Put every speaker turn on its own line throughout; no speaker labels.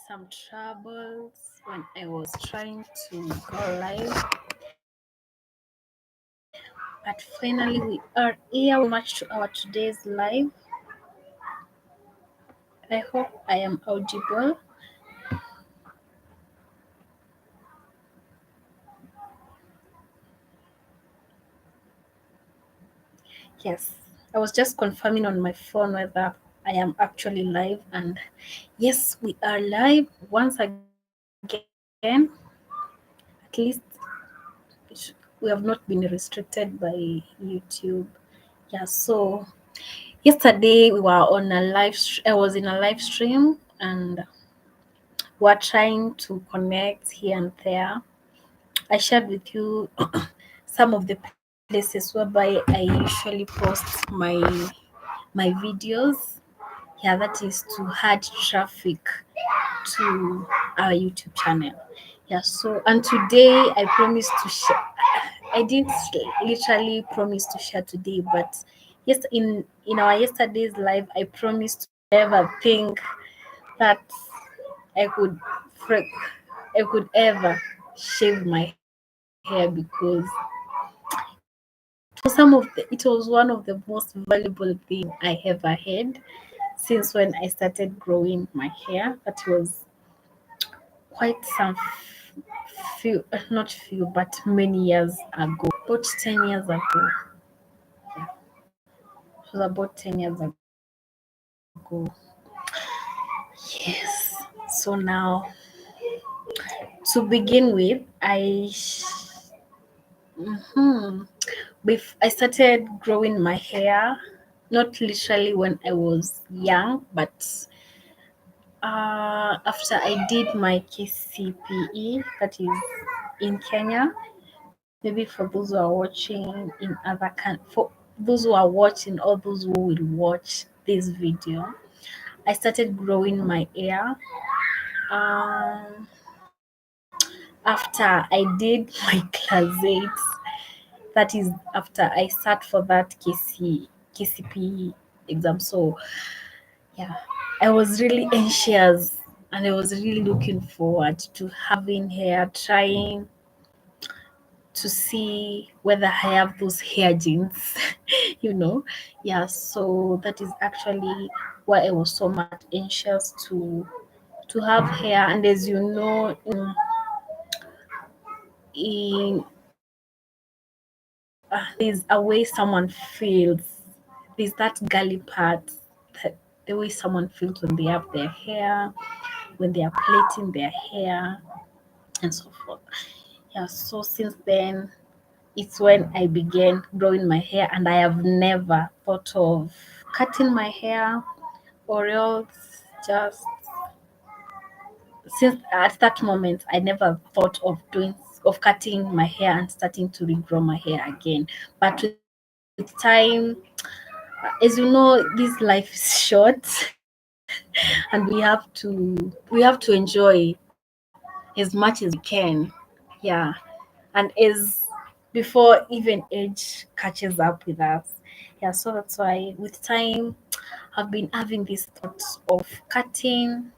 some troubles when I was trying to go live, but finally we are here. Much to our today's live. I hope I am audible. Yes, I was just confirming on my phone whether I am actually live, and yes, we are live once again. At least we have not been restricted by YouTube. Yeah, so yesterday we were on a I was in a live stream and we're trying to connect here and there. I shared with you some of the places whereby I usually post my videos. Yeah, that is to add traffic to our YouTube channel. Yeah, so and today I promised to share. I didn't literally promise to share today, but yes, in our yesterday's live, I promised to never think that I could freak, I could ever shave my hair because it was one of the most valuable thing I ever had since when I started growing my hair. That was quite some few, not few, but many years ago, about 10 years ago. Yeah, it was about 10 years ago. Yes. So now, to begin with, I started growing my hair, not literally when I was young, but after I did my KCPE, that is in Kenya. Maybe for those who are watching in other for those who are watching or those who will watch this video, I started growing my hair. Um, after I did my class 8, that is after I sat for that KCPE exam. So yeah, I was really anxious and I was really looking forward to having hair, trying to see whether I have those hair genes, you know. Yeah, so that is actually why I was so much anxious to have hair. And as you know, in there's a way someone feels. There's that girly part, that the way someone feels when they have their hair, when they are plaiting their hair, and so forth. Yeah, so since then, it's when I began growing my hair, and I have never thought of cutting my hair or else just since at that moment I never thought of cutting my hair and starting to regrow my hair again. But with time, as you know, this life is short and we have to enjoy as much as we can. Yeah. And as before even age catches up with us. Yeah, so that's why with time I've been having this thought of cutting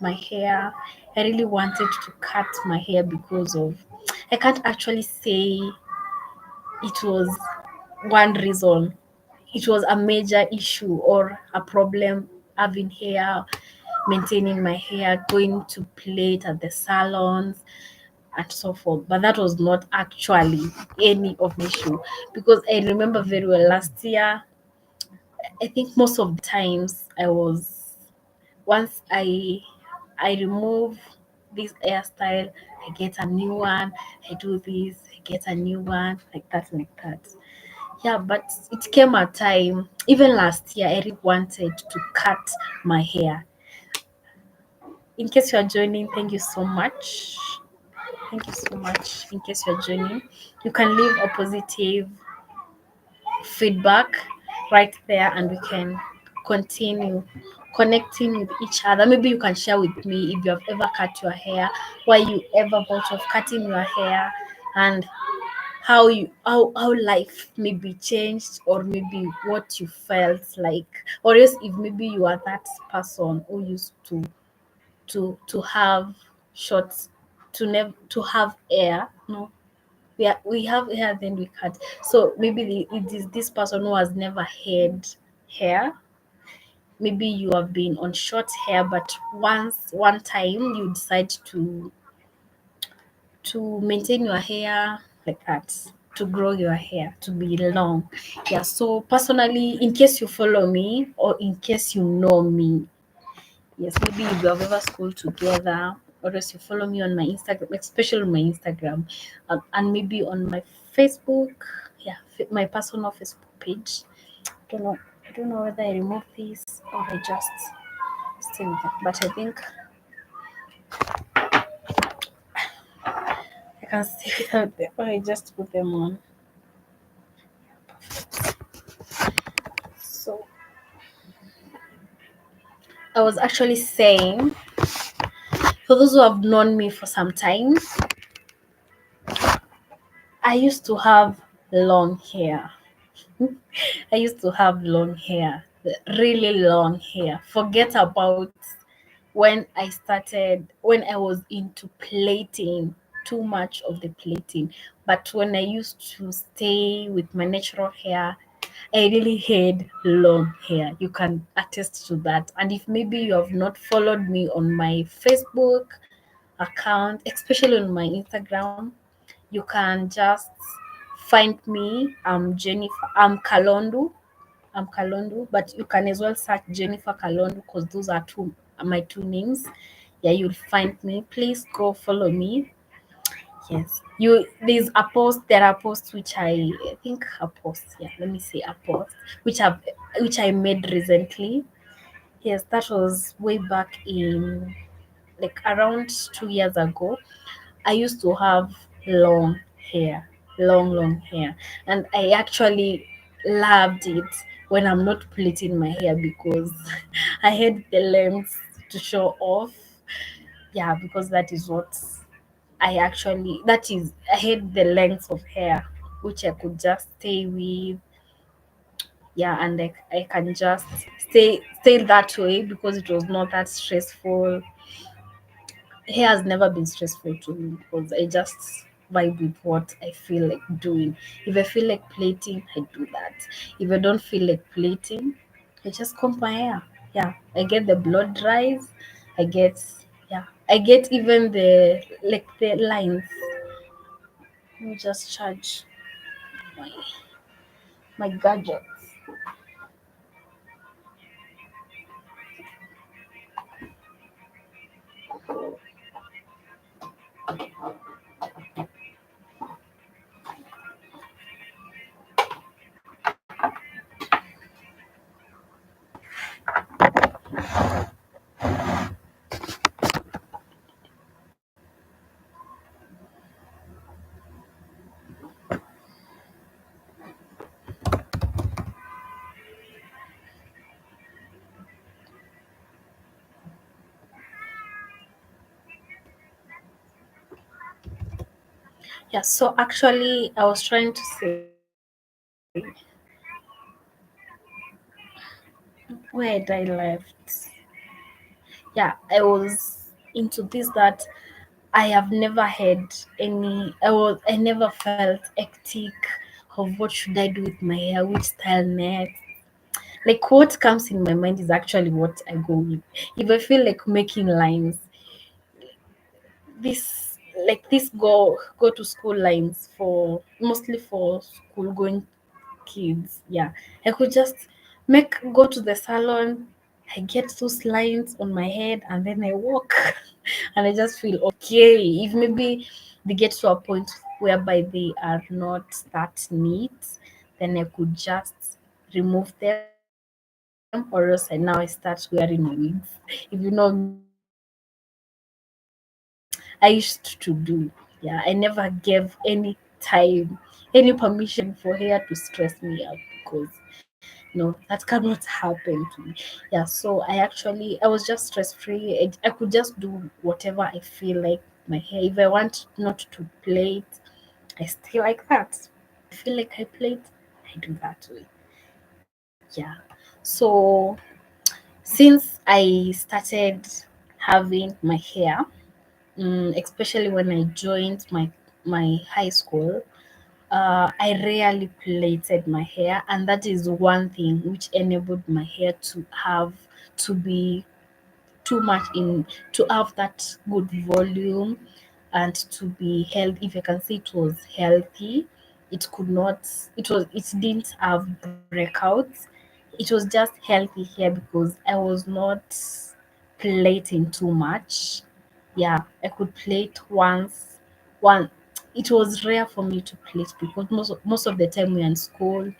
my hair. I really wanted to cut my hair because of, I can't actually say it was one reason. It was a major issue or a problem having hair, maintaining my hair, going to plait at the salons and so forth. But that was not actually any of the issue because I remember very well last year. I think most of the times I was once I remove this hairstyle, I get a new one. I do this, I get a new one, like that, like that. Yeah, but it came a time, even last year, I really wanted to cut my hair. In case you are joining, thank you so much. Thank you so much. In case you're joining, you can leave a positive feedback right there and we can continue connecting with each other. Maybe you can share with me if you have ever cut your hair, why you ever thought of cutting your hair, and how life maybe changed, or maybe what you felt like, or else if maybe you are that person who used to to have short, to have air. No, we have hair, then we cut. So maybe it is this person who has never had hair. Maybe you have been on short hair, but one time you decide to maintain your hair like that, to grow your hair to be long. Yeah, so personally, in case you follow me or in case you know me, yes, maybe you have ever schooled together, or else you follow me on my Instagram, especially on my Instagram, and maybe on my Facebook. Yeah, my personal Facebook page. I don't know whether I remove this or I just stay with that, but I think I can stay without them, or I just put them on. So I was actually saying, for those who have known me for some time, I used to have long hair. I used to have long hair, really long hair. Forget about when I was into plating, too much of the plating. But when I used to stay with my natural hair, I really had long hair. You can attest to that. And if maybe you have not followed me on my Facebook account, especially on my Instagram, you can just find me. I'm Jennifer. I'm Kalondu. I'm Kalondu, but you can as well search Jennifer Kalondu because those are my two names. Yeah, you'll find me. Please go follow me. Yes, there are posts which I think a post. Yeah, let me say a post which I made recently. Yes, that was way back in like around 2 years ago. I used to have long hair, long hair, and I actually loved it when I'm not plaiting my hair because I had the length to show off. Yeah, because I had the length of hair which I could just stay with. Yeah, and I can just stay that way because it was not that stressful. Hair has never been stressful to me because I just vibe with what I feel like doing. If I feel like plating, I do that. If I don't feel like plating, I just comb my hair. Yeah, I get the blood dries. I get I get even the lines. Let me just charge my my gadgets. Yeah, so actually I was trying to say where had I left? Yeah, I was into this that I have never had I never felt hectic of what should I do with my hair, which style next. Like what comes in my mind is actually what I go with. If I feel like making lines, this go to school lines for mostly for school going kids. Yeah, I could just go to the salon. I get those lines on my head and then I walk and I just feel okay. If maybe they get to a point whereby they are not that neat, then I could just remove them, or else now I start wearing wigs. If you know me, that's what I used to do. Yeah, I never gave any time, any permission for hair to stress me out because no, that cannot happen to me. Yeah, so I was just stress free. I could just do whatever I feel like my hair. If I want not to play it, I stay like that. If I feel like I play it, I do that way. Yeah. So since I started having my hair, especially when I joined my high school. I rarely plaited my hair, and that is one thing which enabled my hair to be too much in to have that good volume and to be healthy. If I can say it was healthy, it could not it didn't have breakouts. It was just healthy hair because I was not plating too much. Yeah, I could plate once. One, it was rare for me to plate because most of the time we're in school.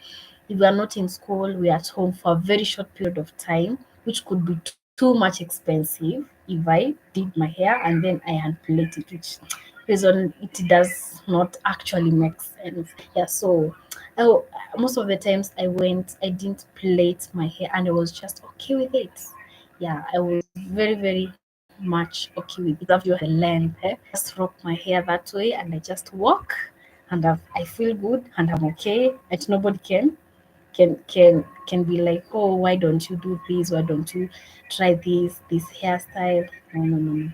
If we are not in school, we're at home for a very short period of time, which could be too much expensive if I did my hair and then I had plaited, which reason it does not actually make sense. Yeah, so I, most of the times I didn't plait my hair and I was just okay with it. Yeah, I was very much okay with it. Have your length, just rock my hair that way and I just walk and I feel good and I'm okay. And nobody can be like, oh, why don't you do this? Why don't you try this hairstyle? No.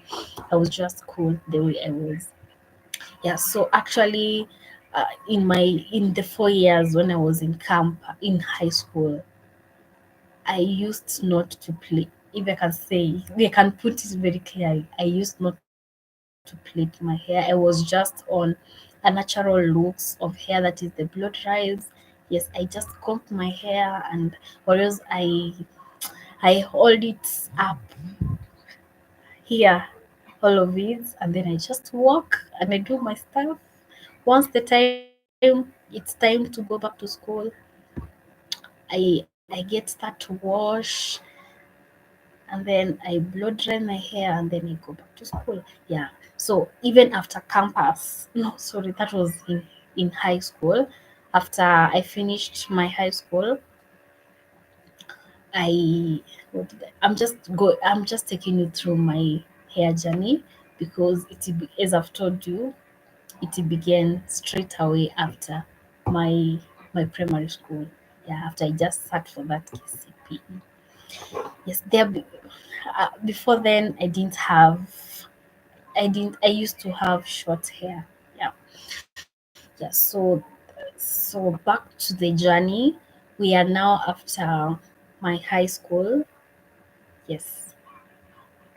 I was just cool the way I was. Yeah. So actually, in the 4 years when I was in camp in high school, I used not to play. If I can say, they can put it very clearly. I used not to plait my hair. I was just on a natural looks of hair that is the blow dries. Yes, I just combed my hair and or else I hold it up here, all of it, and then I just walk and I do my stuff. Once the time it's time to go back to school, I get start to wash and then I blow dry my hair and then I go back to school. Yeah. So even after campus, no, sorry, that was in high school. After I finished my high school, I I'm just taking you through my hair journey because as I've told you, it began straight away after my my primary school. Yeah, after I just sat for that KCPE. Yes, before then I used to have short hair. Yeah. Yeah. So back to the journey. We are now after my high school. Yes,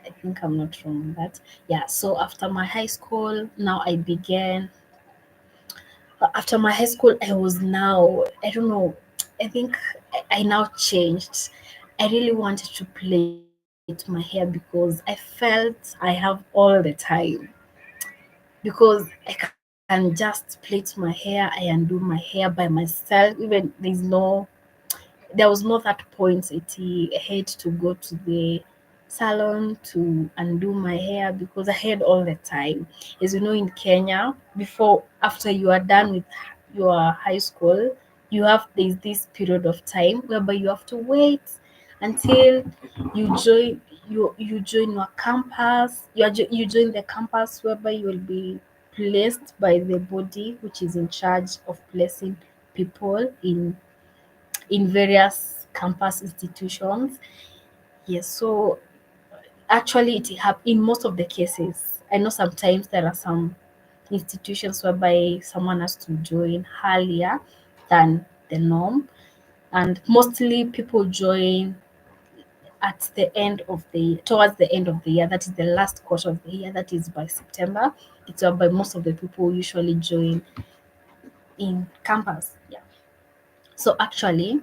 I think I'm not wrong on that. Yeah. So after my high school, now I began. After my high school, I was now I don't know. I think I now changed. I really wanted to plait my hair because I felt I have all the time because I can just plait my hair, I can do my hair by myself. Even there was no that point I had to go to the salon to undo my hair because I had all the time. As you know, in Kenya, before after you are done with your high school, there's this period of time whereby you have to wait until you join your campus. You join the campus whereby you will be placed by the body which is in charge of placing people in various campus institutions. Yes, so actually in most of the cases. I know sometimes there are some institutions whereby someone has to join earlier than the norm, and mostly people join at the end of the towards the end of the year. That is the last quarter of the year. That is by September. It's whereby most of the people usually join in campus. Yeah. So actually,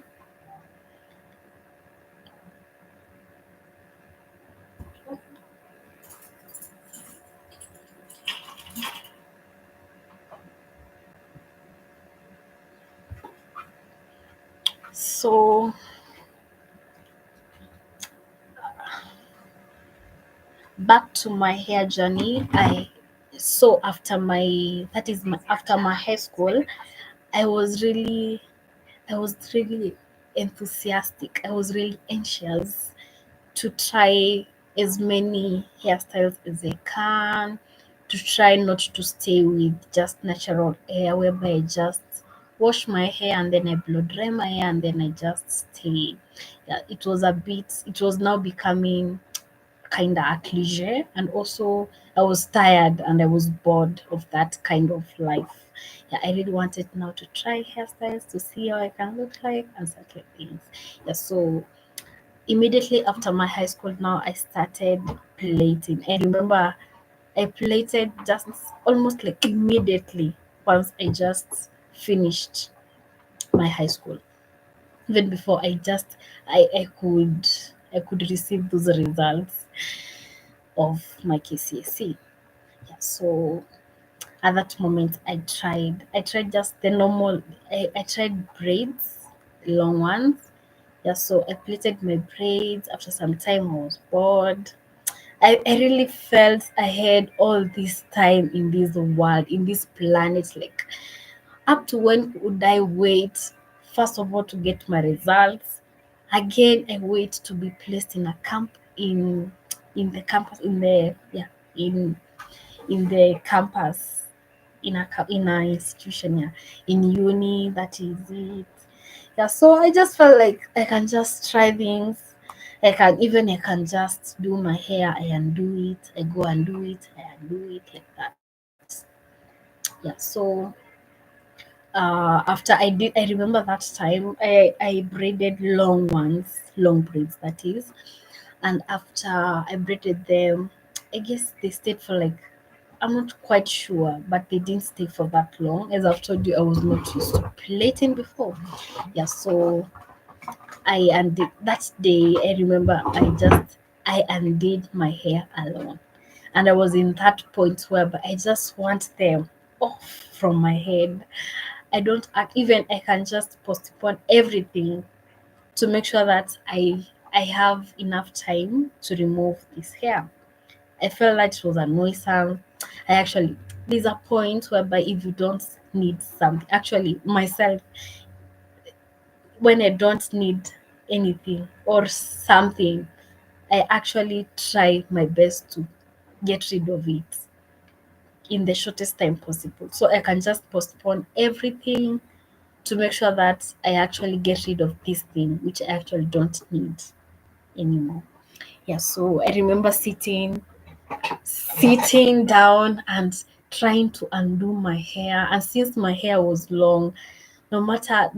so back to my hair journey. After my that is my after my high school, I was really I was really enthusiastic. I was really anxious to try as many hairstyles as I can, to try not to stay with just natural hair whereby I just wash my hair and then I blow dry my hair and then I just stay. Yeah, it was now becoming kind of at leisure, and also I was tired and I was bored of that kind of life. Yeah, I really wanted now to try hairstyles to see how I can look like and certain things. Yeah, so immediately after my high school, now I started plating. I remember I plated just almost like immediately once I just finished my high school. Even before I could receive those results of my KCSE. Yeah, so at that moment I tried just the normal. I tried braids, long ones. Yeah, so I plaited my braids. After some time I was bored. I really felt I had all this time in this world, in this planet. Like, up to when would I wait, first of all, to get my results? Again, I wait to be placed in a camp in the campus in the yeah in the campus in a institution, yeah, in uni. That is it. Yeah, so I just felt like I can just try things. I can just do my hair. I undo it. I go and do it. I undo it like that. Yeah. So after I remember that time I braided long ones, long braids that is. And after I braided them, I guess they stayed for like, I'm not quite sure, but they didn't stay for that long. As I've told you, I was not used to plaiting before. Yeah, so I undid that day. I remember I undid my hair alone, and I was in that point where I just want them off from my head. I don't act, even I can just postpone everything to make sure that I have enough time to remove this hair. I felt like it was a noisome. I actually there's a point whereby if you don't need something, actually myself, when I don't need anything or something, I actually try my best to get rid of it in the shortest time possible. So I can just postpone everything to make sure that I actually get rid of this thing which I actually don't need anymore. Yeah, so I remember sitting down and trying to undo my hair. And since my hair was long, no matter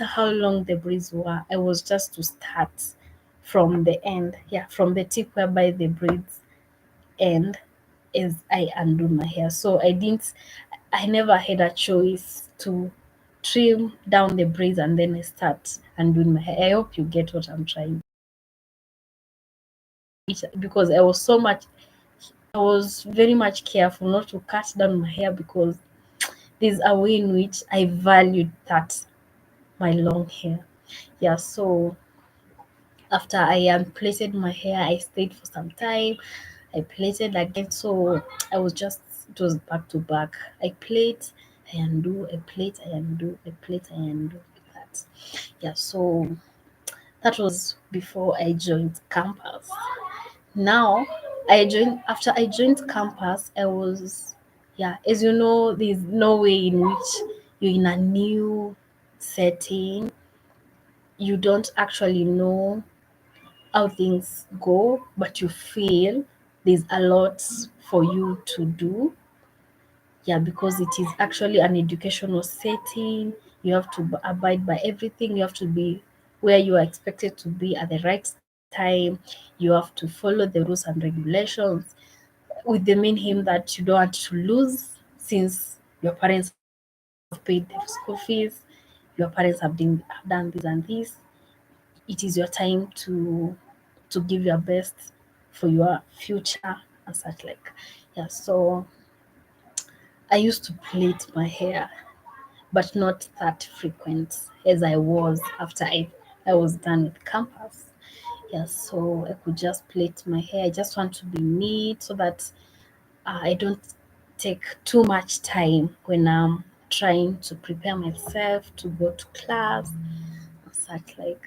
how long the braids were, I was just to start from the end. Yeah, from the tip whereby the braids end as I undo my hair. So I never had a choice to trim down the braids and then I start undoing my hair. I hope you get what I'm trying. Because I was very much careful not to cut down my hair, because there's a way in which I valued that my long hair. Yeah, so after I plaited my hair, I stayed for some time. I plaited again, so it was back to back. I plait, I undo, I plait, I undo, I plait, I undo, like that. Yeah, so that was before I joined campus. Now, after I joined campus, I was, yeah, as you know, there's no way in which you're in a new setting, you don't actually know how things go, but you feel there's a lot for you to do. Yeah, because it is actually an educational setting. You have to abide by everything. You have to be where you are expected to be at the right time. You have to follow the rules and regulations, with the main aim that you don't want to lose, since your parents have paid the school fees, your parents have done this and this. It is your time to give your best for your future and such like. Yeah, so I used to plait my hair, but not that frequent as I was after I was done with campus. Yeah, so I could just plait my hair. I just want to be neat so that I don't take too much time when I'm trying to prepare myself to go to class and such like.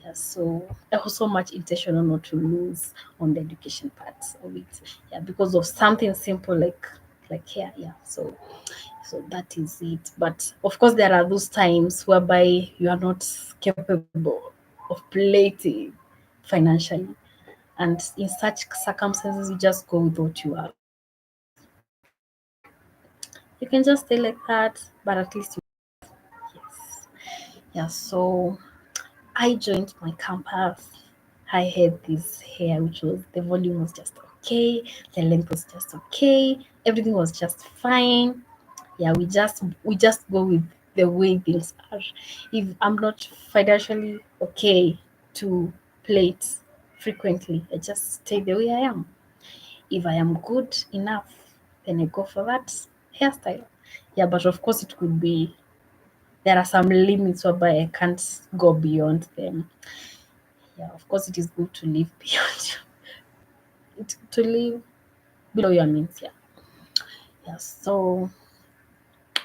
Yeah, so I was so much intentional not to lose on the education part of it. Yeah, because of something simple like hair. Yeah, so that is it. But of course, there are those times whereby you are not capable of plating financially. And in such circumstances, you just go with what you have. You can just stay like that, but at least yes. Yeah, so I joined my campus. I had this hair, which was the volume was just okay, the length was just okay, everything was just fine. Yeah, we just go with the way things are. If I'm not financially okay to plate frequently, I just stay the way I am. If I am good enough, then I go for that hairstyle. Yeah, but of course it could be, there are some limits whereby I can't go beyond them. Yeah, of course it is good to live beyond to live below your means. Yeah. Yeah. So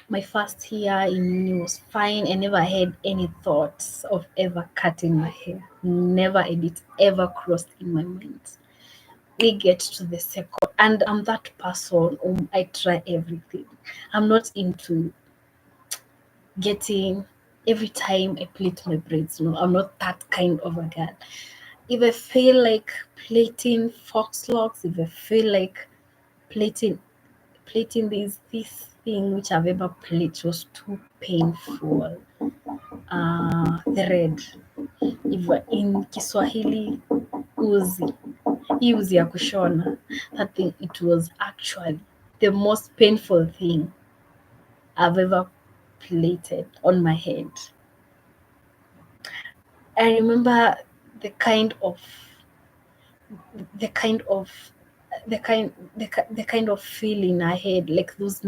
my first year in uni was fine. I never had any thoughts of ever cutting my hair. Never had it ever crossed in my mind. We get to the second, and I'm that person I try everything. I'm not into getting every time I plait my braids. No, I'm not that kind of a girl. If I feel like plaiting fox locks, if I feel like plaiting this thing which I've ever plaited was too painful. The red. If in Kiswahili uzi. Hii uzi ya kushona. That thing, it was actually the most painful thing I've ever plaited on my head. I remember the kind of the kind of the kind of feeling I had, like those